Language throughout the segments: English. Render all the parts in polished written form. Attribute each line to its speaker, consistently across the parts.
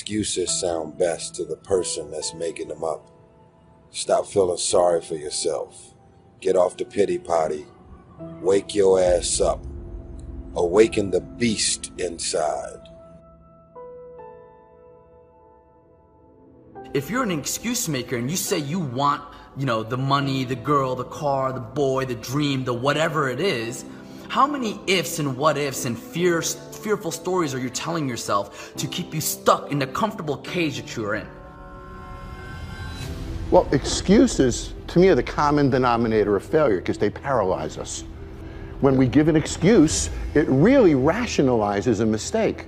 Speaker 1: excuses sound best to the person that's making them up. Stop feeling sorry for yourself. Get off the pity potty. Wake your ass up. Awaken the beast inside.
Speaker 2: If you're an excuse maker and you say you want, the money, the girl, the car, the boy, the dream, the whatever it is, how many ifs and what ifs and fearful stories are you telling yourself to keep you stuck in the comfortable cage that you're in?
Speaker 3: Well, excuses, to me, are the common denominator of failure because they paralyze us. When we give an excuse, it really rationalizes a mistake.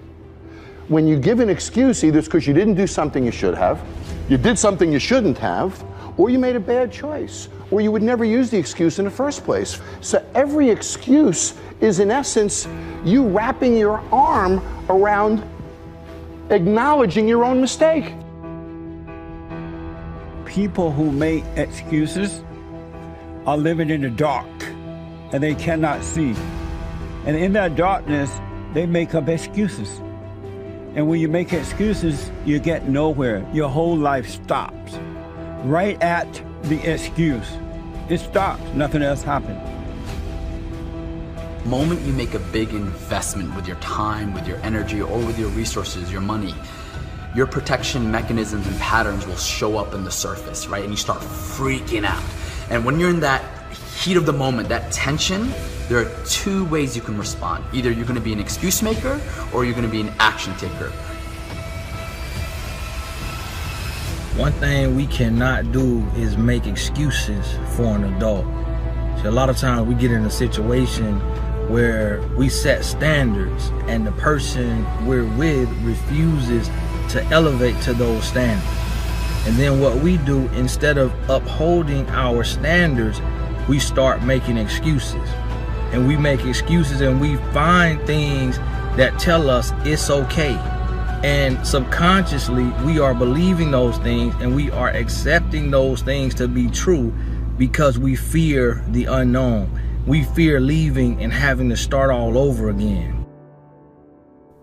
Speaker 3: When you give an excuse, either it's because you didn't do something you should have, you did something you shouldn't have, or you made a bad choice, or you would never use the excuse in the first place. So every excuse is, in essence, you wrapping your arm around acknowledging your own mistake.
Speaker 4: People who make excuses are living in the dark and they cannot see. And in that darkness, they make up excuses. And when you make excuses, you get nowhere. Your whole life stops. Right at the excuse. It stops, nothing else happens.
Speaker 2: The moment you make a big investment with your time, with your energy, or with your resources, your money, your protection mechanisms and patterns will show up in the surface, right? And you start freaking out. And when you're in that heat of the moment, that tension, there are two ways you can respond. Either you're gonna be an excuse maker or you're gonna be an action taker.
Speaker 5: One thing we cannot do is make excuses for an adult. So a lot of times we get in a situation where we set standards and the person we're with refuses to elevate to those standards. And then what we do, instead of upholding our standards, we start making excuses. And we make excuses and we find things that tell us it's okay. And subconsciously, we are believing those things and we are accepting those things to be true because we fear the unknown. We fear leaving and having to start all over again.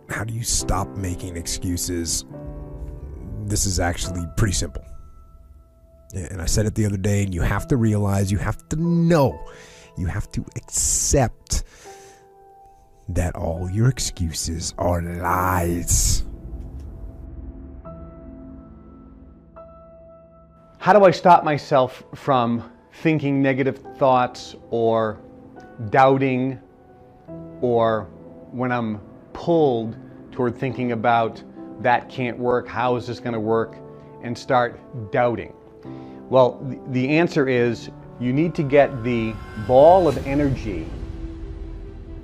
Speaker 6: How do you stop making excuses? This is actually pretty simple. And I said it the other day, and you have to realize, you have to know, you have to accept that all your excuses are lies.
Speaker 7: How do I stop myself from thinking negative thoughts or doubting, or when I'm pulled toward thinking about that can't work, how is this going to work, and start doubting? Well, the answer is you need to get the ball of energy,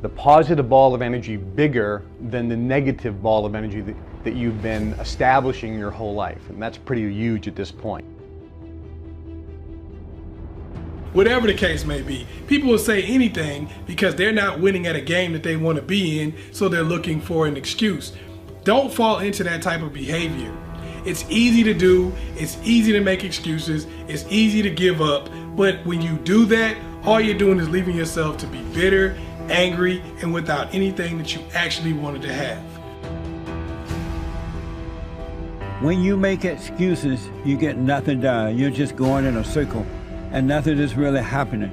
Speaker 7: the positive ball of energy, bigger than the negative ball of energy that you've been establishing your whole life. And that's pretty huge at this point.
Speaker 8: Whatever the case may be, people will say anything because they're not winning at a game that they want to be in, so they're looking for an excuse. Don't fall into that type of behavior. It's easy to do, it's easy to make excuses, it's easy to give up, but when you do that, all you're doing is leaving yourself to be bitter, angry, and without anything that you actually wanted to have.
Speaker 4: When you make excuses, you get nothing done. You're just going in a circle and nothing is really happening.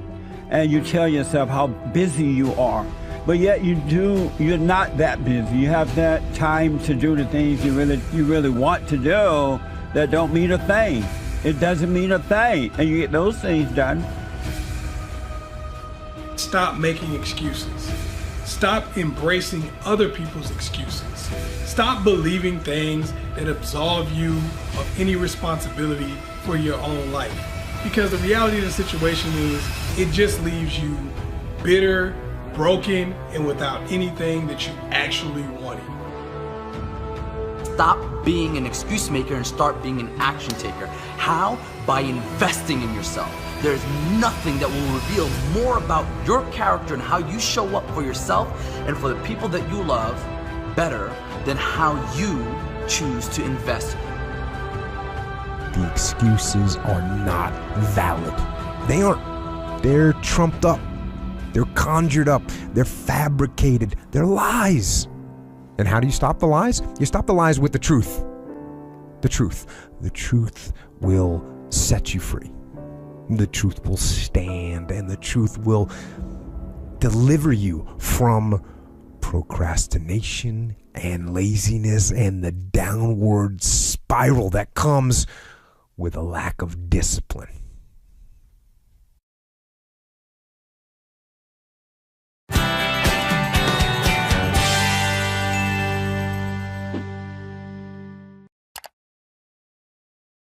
Speaker 4: And you tell yourself how busy you are, but yet you're not that busy. You have that time to do the things you really want to do that don't mean a thing. It doesn't mean a thing, and you get those things done.
Speaker 8: Stop making excuses. Stop embracing other people's excuses. Stop believing things that absolve you of any responsibility for your own life. Because the reality of the situation is, it just leaves you bitter, broken, and without anything that you actually wanted.
Speaker 2: Stop being an excuse maker and start being an action taker. How? By investing in yourself. There's nothing that will reveal more about your character and how you show up for yourself and for the people that you love better than how you choose to invest.
Speaker 6: The excuses are not valid. They aren't. They're trumped up. They're conjured up. They're fabricated. They're lies. And how do you stop the lies? You stop the lies with the truth. The truth. The truth will set you free. The truth will stand, and the truth will deliver you from procrastination and laziness and the downward spiral that comes with a lack of discipline.